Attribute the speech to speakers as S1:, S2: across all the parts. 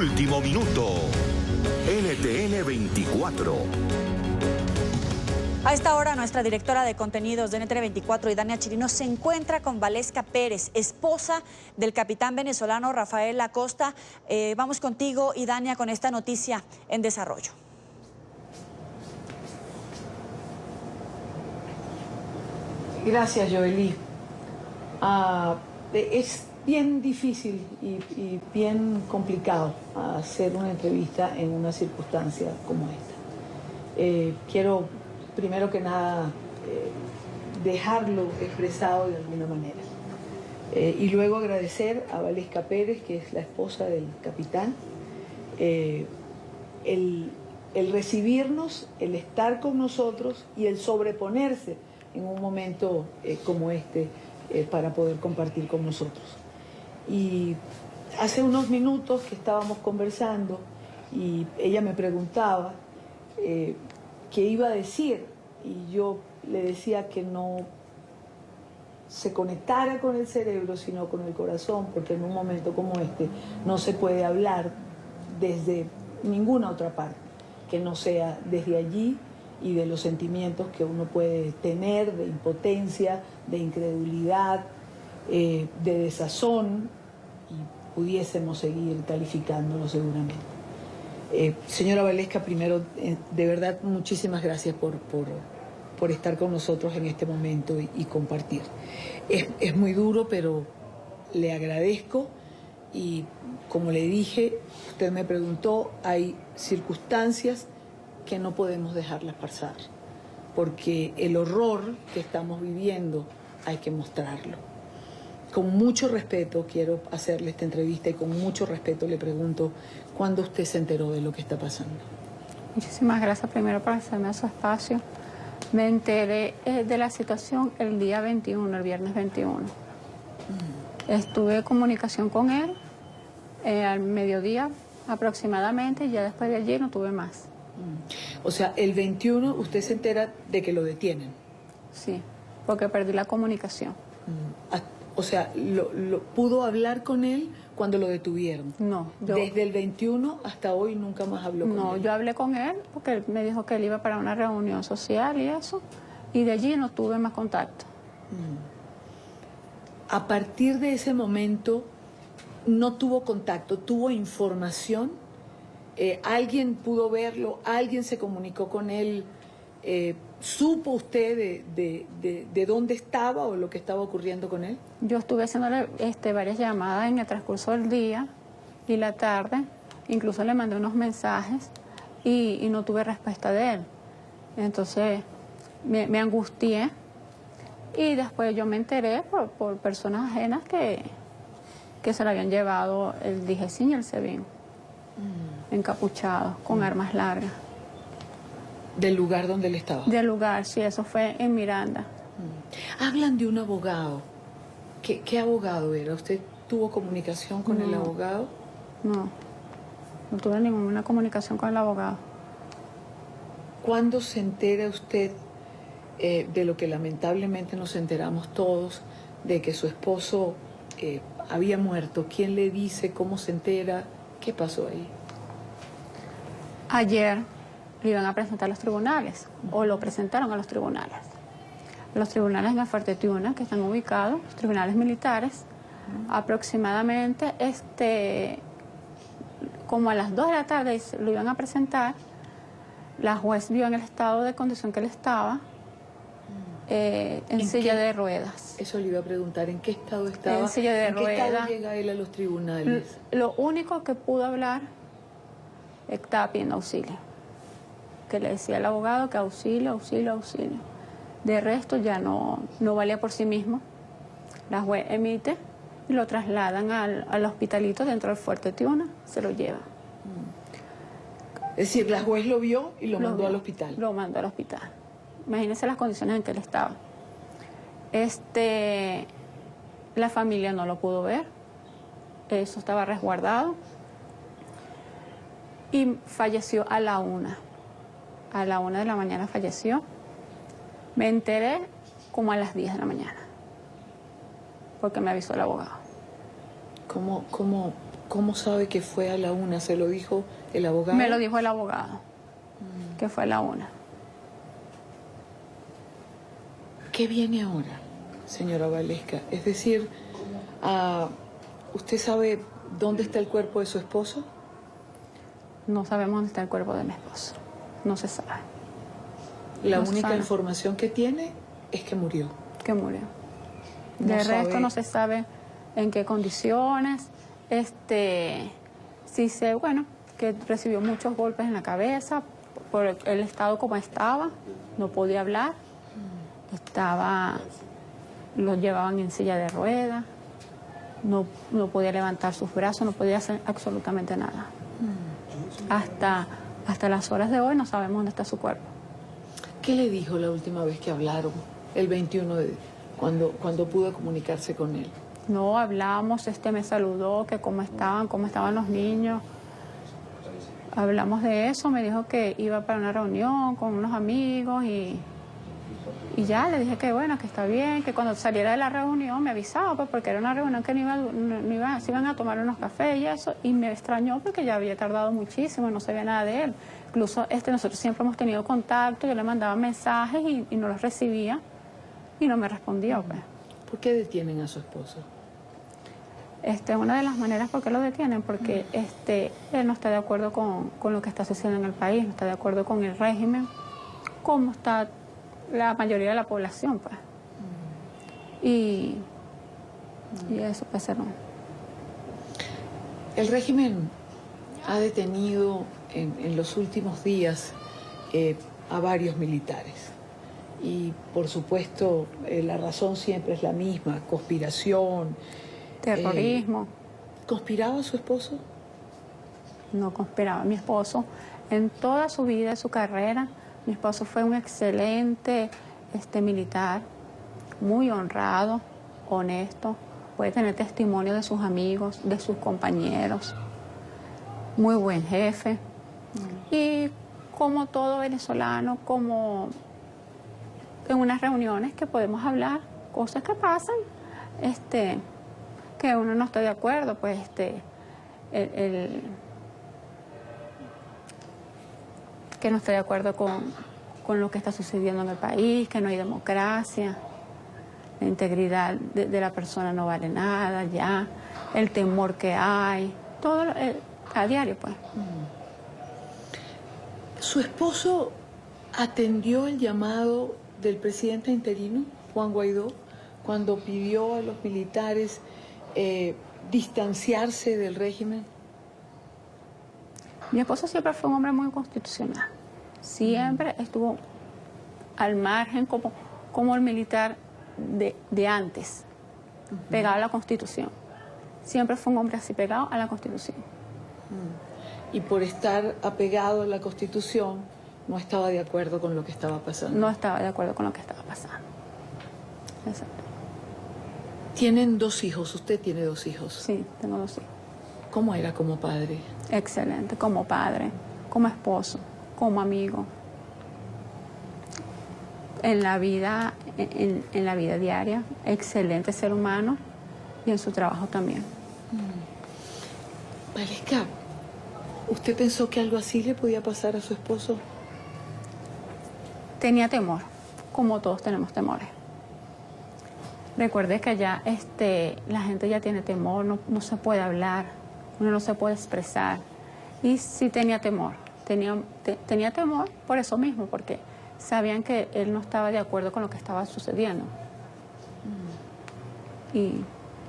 S1: Último minuto. NTN 24.
S2: A esta hora, nuestra directora de contenidos de NTN 24, Idania Chirino, se encuentra con Valesca Pérez, esposa del capitán venezolano Rafael Acosta. Vamos contigo, Idania, con esta noticia en desarrollo.
S3: Gracias, Joely. Es bien difícil y bien complicado hacer una entrevista en una circunstancia como esta. Quiero, primero que nada, dejarlo expresado de alguna manera. Y luego agradecer a Valesca Pérez, que es la esposa del capitán, el recibirnos, el estar con nosotros y el sobreponerse en un momento como este para poder compartir con nosotros. Y hace unos minutos que estábamos conversando y ella me preguntaba qué iba a decir, y yo le decía que no se conectara con el cerebro sino con el corazón, porque en un momento como este no se puede hablar desde ninguna otra parte que no sea desde allí y de los sentimientos que uno puede tener de impotencia, de incredulidad, de desazón, y pudiésemos seguir calificándolo seguramente. Señora Valesca, primero, de verdad, muchísimas gracias por estar con nosotros en este momento y compartir. Es muy duro, pero le agradezco, y como le dije, usted me preguntó, hay circunstancias que no podemos dejarlas pasar, porque el horror que estamos viviendo hay que mostrarlo. Con mucho respeto quiero hacerle esta entrevista y con mucho respeto le pregunto, ¿cuándo usted se enteró de lo que está pasando?
S4: Muchísimas gracias primero por hacerme a su espacio. Me enteré de la situación el día 21, el viernes 21. Estuve en comunicación con él al mediodía aproximadamente, y ya después de allí no tuve más.
S3: O sea, el 21 usted se entera de que lo detienen.
S4: Sí, porque perdí la comunicación.
S3: O sea, ¿pudo hablar con él cuando lo detuvieron?
S4: No.
S3: Desde el 21 hasta hoy nunca más habló con él.
S4: No, yo hablé con él porque él me dijo que él iba para una reunión social y eso, y de allí no tuve más contacto.
S3: A partir de ese momento no tuvo contacto, tuvo información. ¿Alguien pudo verlo? ¿Alguien se comunicó con él? ¿Supo usted de dónde estaba o lo que estaba ocurriendo con él?
S4: Yo estuve haciéndole varias llamadas en el transcurso del día y la tarde, incluso le mandé unos mensajes y no tuve respuesta de él. Entonces me angustié, y después yo me enteré por personas ajenas que se le habían llevado el Digecin y el Sebin, encapuchados, con armas largas.
S3: ¿Del lugar donde él estaba?
S4: Del lugar, sí, eso fue en Miranda.
S3: Hablan de un abogado. ¿Qué abogado era? ¿Usted tuvo comunicación con el abogado?
S4: No tuve ninguna comunicación con el abogado.
S3: ¿Cuándo se entera usted de lo que lamentablemente nos enteramos todos, de que su esposo había muerto? ¿Quién le dice? ¿Cómo se entera? ¿Qué pasó ahí?
S4: Ayer lo iban a presentar a los tribunales, o lo presentaron a los tribunales. Los tribunales en el Fuerte Tiuna, que están ubicados, los tribunales militares, aproximadamente como a las 2 de la tarde lo iban a presentar. La juez vio en el estado de condición que él estaba, en silla de ruedas.
S3: Eso le iba a preguntar, ¿en qué estado estaba?
S4: En silla de ruedas.
S3: ¿En qué estado llega él a los tribunales?
S4: Lo único que pudo hablar, estaba pidiendo auxilio, que le decía al abogado que auxilio, auxilio, auxilio. De resto ya no valía por sí mismo. La juez emite y lo trasladan al hospitalito dentro del Fuerte Tiuna, se lo lleva.
S3: Es decir, la juez lo vio y lo mandó al hospital.
S4: Lo mandó al hospital. Imagínense las condiciones en que él estaba. La familia no lo pudo ver, eso estaba resguardado, y falleció a la 1. A la 1 de la mañana falleció. Me enteré como a las 10 de la mañana, porque me avisó el abogado.
S3: ¿Cómo ¿Cómo sabe que fue a la 1? ¿Se lo dijo el abogado?
S4: Me lo dijo el abogado, que fue a la 1.
S3: ¿Qué viene ahora, señora Valesca? Es decir, ¿usted sabe dónde está el cuerpo de su esposo?
S4: No sabemos dónde está el cuerpo de mi esposo. No se sabe.
S3: La
S4: No se
S3: única
S4: sabe.
S3: información que tiene es que murió.
S4: Que murió.
S3: No
S4: De
S3: sabe.
S4: resto no se sabe en qué condiciones. Sí sé, bueno, que recibió muchos golpes en la cabeza por el estado como estaba. No podía hablar. Lo llevaban en silla de ruedas. No podía levantar sus brazos, no podía hacer absolutamente nada. Hasta las horas de hoy no sabemos dónde está su cuerpo.
S3: ¿Qué le dijo la última vez que hablaron, el 21 cuando pudo comunicarse con él?
S4: No hablamos, me saludó, que cómo estaban los niños. Hablamos de eso, me dijo que iba para una reunión con unos amigos y ya le dije que bueno, que está bien, que cuando saliera de la reunión me avisaba, pues, porque era una reunión que se iban a tomar unos cafés y eso, y me extrañó porque ya había tardado muchísimo, no sabía nada de él. Incluso nosotros siempre hemos tenido contacto, yo le mandaba mensajes y no los recibía y no me respondió, pues.
S3: ¿Por qué detienen a su esposo?
S4: Una de las maneras por qué lo detienen, porque él no está de acuerdo con lo que está sucediendo en el país, no está de acuerdo con el régimen, como está la mayoría de la población, pues. Y eso puede ser.
S3: El régimen ha detenido en los últimos días a varios militares. Y por supuesto la razón siempre es la misma: conspiración.
S4: Terrorismo.
S3: ¿Conspiraba su esposo?
S4: No conspiraba. Mi esposo, en toda su vida, su carrera, mi esposo fue un excelente militar, muy honrado, honesto, puede tener testimonio de sus amigos, de sus compañeros, muy buen jefe. Y como todo venezolano, como en unas reuniones que podemos hablar, cosas que pasan, que uno no está de acuerdo, pues que no está de acuerdo con lo que está sucediendo en el país, que no hay democracia, la integridad de la persona no vale nada ya, el temor que hay, todo a diario, pues.
S3: ¿Su esposo atendió el llamado del presidente interino, Juan Guaidó, cuando pidió a los militares distanciarse del régimen?
S4: Mi esposo siempre fue un hombre muy constitucional. Siempre estuvo al margen como el militar de antes, pegado a la Constitución. Siempre fue un hombre así, pegado a la Constitución.
S3: Y por estar apegado a la Constitución, no estaba de acuerdo con lo que estaba pasando.
S4: No estaba de acuerdo con lo que estaba pasando. Exacto.
S3: Tienen 2 hijos, usted tiene 2 hijos.
S4: Sí, tengo 2 hijos.
S3: ¿Cómo era como padre?
S4: Excelente, como padre, como esposo, como amigo. En la vida diaria, excelente ser humano y en su trabajo también.
S3: Valesca, ¿usted pensó que algo así le podía pasar a su esposo?
S4: Tenía temor, como todos tenemos temores. Recuerde que allá la gente ya tiene temor, no se puede hablar, uno no se puede expresar. Y sí tenía temor, tenía temor por eso mismo, porque sabían que él no estaba de acuerdo con lo que estaba sucediendo. Y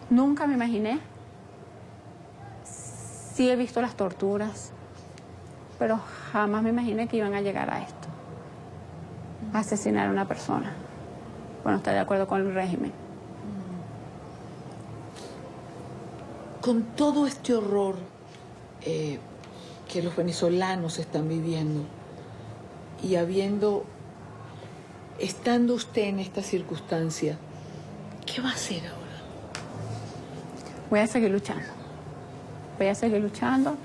S4: nunca me imaginé, sí he visto las torturas, pero jamás me imaginé que iban a llegar a esto, a asesinar a una persona. Bueno, está de acuerdo con el régimen.
S3: Con todo este horror que los venezolanos están viviendo y estando usted en esta circunstancia, ¿qué va a hacer ahora?
S4: Voy a seguir luchando. Voy a seguir luchando.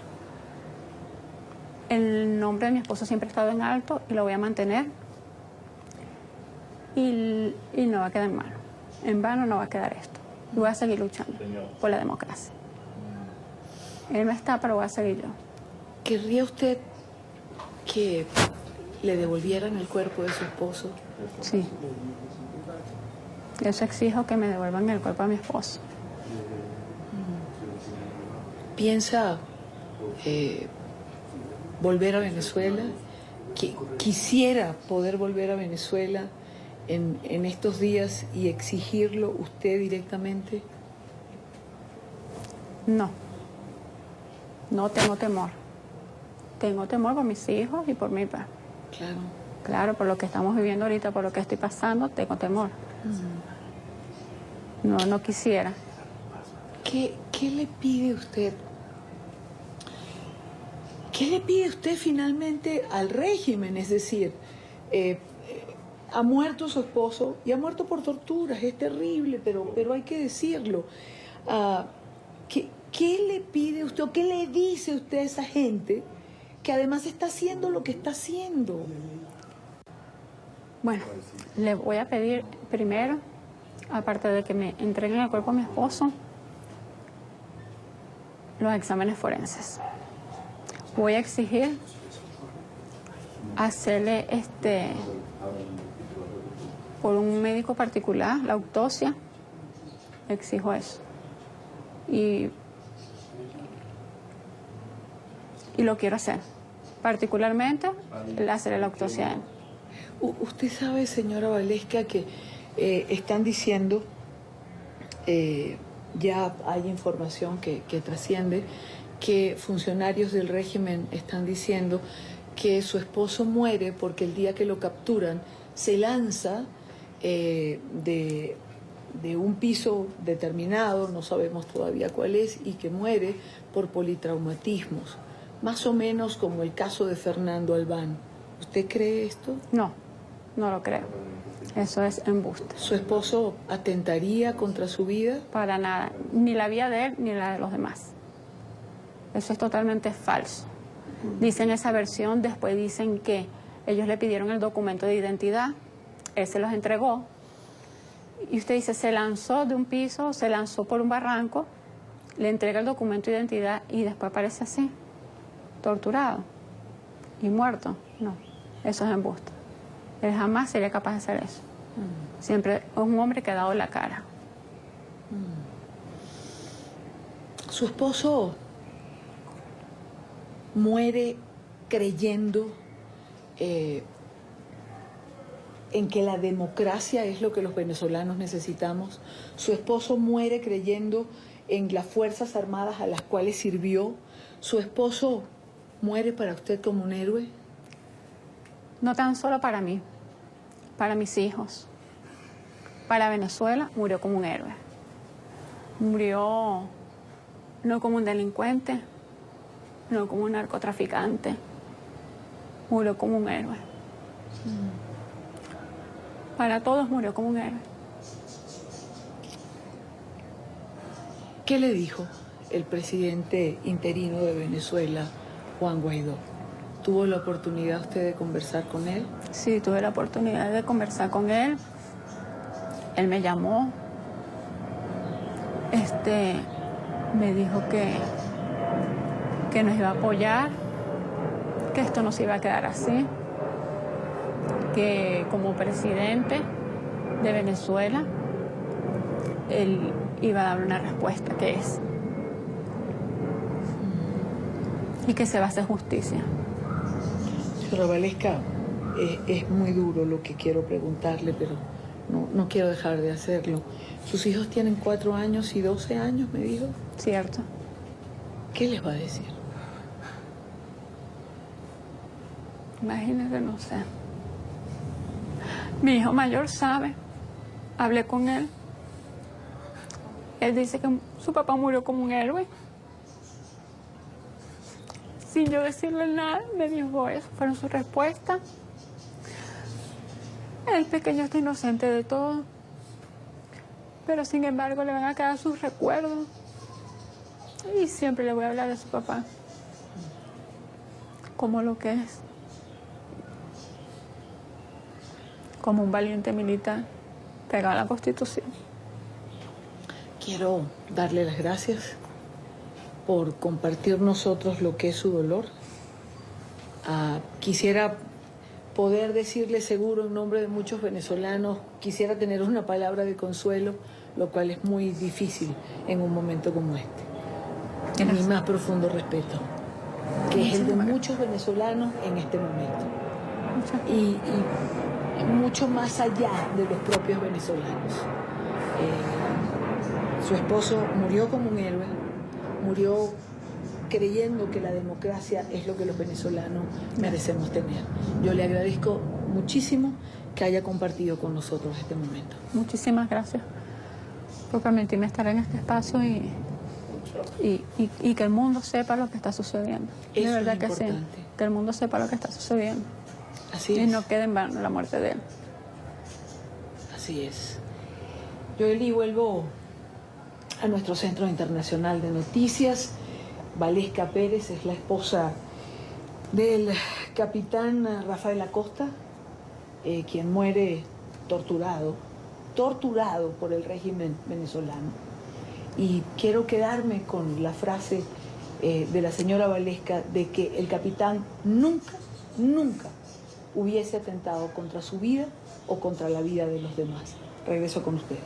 S4: El nombre de mi esposo siempre ha estado en alto y lo voy a mantener. Y no va a quedar en vano. En vano no va a quedar esto. Y voy a seguir luchando por la democracia. Él no está, pero voy a seguir yo.
S3: ¿Querría usted que le devolvieran el cuerpo de su esposo?
S4: Sí. Eso exijo, que me devuelvan el cuerpo a mi esposo.
S3: ¿Piensa volver a Venezuela? ¿Quisiera poder volver a Venezuela en estos días y exigirlo usted directamente?
S4: No. No tengo temor. Tengo temor por mis hijos y por mi papá.
S3: Claro.
S4: Claro, por lo que estamos viviendo ahorita, por lo que estoy pasando, tengo temor. No quisiera.
S3: ¿Qué le pide usted? ¿Qué le pide usted finalmente al régimen? Es decir, ha muerto su esposo y ha muerto por torturas, es terrible, pero hay que decirlo. ¿Qué le pide usted o qué le dice usted a esa gente que además está haciendo lo que está haciendo?
S4: Bueno, le voy a pedir primero, aparte de que me entreguen el cuerpo a mi esposo, los exámenes forenses. Voy a exigir hacerle por un médico particular la autopsia. Exijo eso. Y lo quiero hacer. Particularmente, hacerle la autopsia a él.
S3: Usted sabe, señora Valesca, que están diciendo, ya hay información que trasciende, que funcionarios del régimen están diciendo que su esposo muere porque el día que lo capturan se lanza de un piso determinado, no sabemos todavía cuál es, y que muere por politraumatismos, más o menos como el caso de Fernando Albán. ¿Usted cree esto?
S4: No lo creo. Eso es embuste.
S3: ¿Su esposo atentaría contra su vida?
S4: Para nada. Ni la vida de él ni la de los demás. Eso es totalmente falso. Dicen esa versión, después dicen que ellos le pidieron el documento de identidad, él se los entregó, y usted dice, se lanzó de un piso, se lanzó por un barranco, le entrega el documento de identidad y después aparece así, torturado y muerto. No, eso es embuste. Él jamás sería capaz de hacer eso. Siempre es un hombre que ha dado la cara.
S3: Su esposo muere creyendo en que la democracia es lo que los venezolanos necesitamos. Su esposo muere creyendo en las Fuerzas Armadas a las cuales sirvió. Su esposo muere para usted como un héroe.
S4: No tan solo para mí, para mis hijos. Para Venezuela murió como un héroe. Murió no como un delincuente, no como un narcotraficante. Murió como un héroe. Para todos murió como un héroe.
S3: ¿Qué le dijo el presidente interino de Venezuela, Juan Guaidó? ¿Tuvo la oportunidad usted de conversar con él?
S4: Sí, tuve la oportunidad de conversar con él. Él me llamó. Me dijo que nos iba a apoyar, que esto no se iba a quedar así, que como presidente de Venezuela, él iba a dar una respuesta, que es, y que se va a hacer justicia.
S3: Señora Valesca, es muy duro lo que quiero preguntarle, pero no quiero dejar de hacerlo. Sus hijos tienen 4 años y 12 años, me dijo.
S4: Cierto.
S3: ¿Qué les va a decir?
S4: Imagínate, no sé. Mi hijo mayor sabe. Hablé con él. Él dice que su papá murió como un héroe. Sin yo decirle nada, me dijo eso. Fueron sus respuestas. El pequeño está inocente de todo. Pero sin embargo le van a quedar sus recuerdos. Y siempre le voy a hablar de su papá. Como lo que es. Como un valiente militar pegado a la Constitución.
S3: Quiero darle las gracias por compartir nosotros lo que es su dolor. Quisiera poder decirle seguro en nombre de muchos venezolanos, quisiera tener una palabra de consuelo, lo cual es muy difícil en un momento como este. Mi más profundo respeto, que es el de muchos venezolanos en este momento. Y mucho más allá de los propios venezolanos. Su esposo murió como un héroe, murió creyendo que la democracia es lo que los venezolanos merecemos tener. Yo le agradezco muchísimo que haya compartido con nosotros este momento.
S4: Muchísimas gracias por permitirme estar en este espacio y que el mundo sepa lo que está sucediendo.
S3: Eso
S4: de verdad
S3: es
S4: que sí,
S3: importante.
S4: que el mundo sepa lo que está sucediendo.
S3: Así
S4: Y
S3: es.
S4: no quede en vano la muerte de él.
S3: Así es. Joely, vuelvo a nuestro Centro Internacional de Noticias. Valesca Pérez es la esposa del capitán Rafael Acosta, quien muere torturado por el régimen venezolano. Y quiero quedarme con la frase de la señora Valesca de que el capitán nunca hubiese atentado contra su vida o contra la vida de los demás. Regreso con ustedes.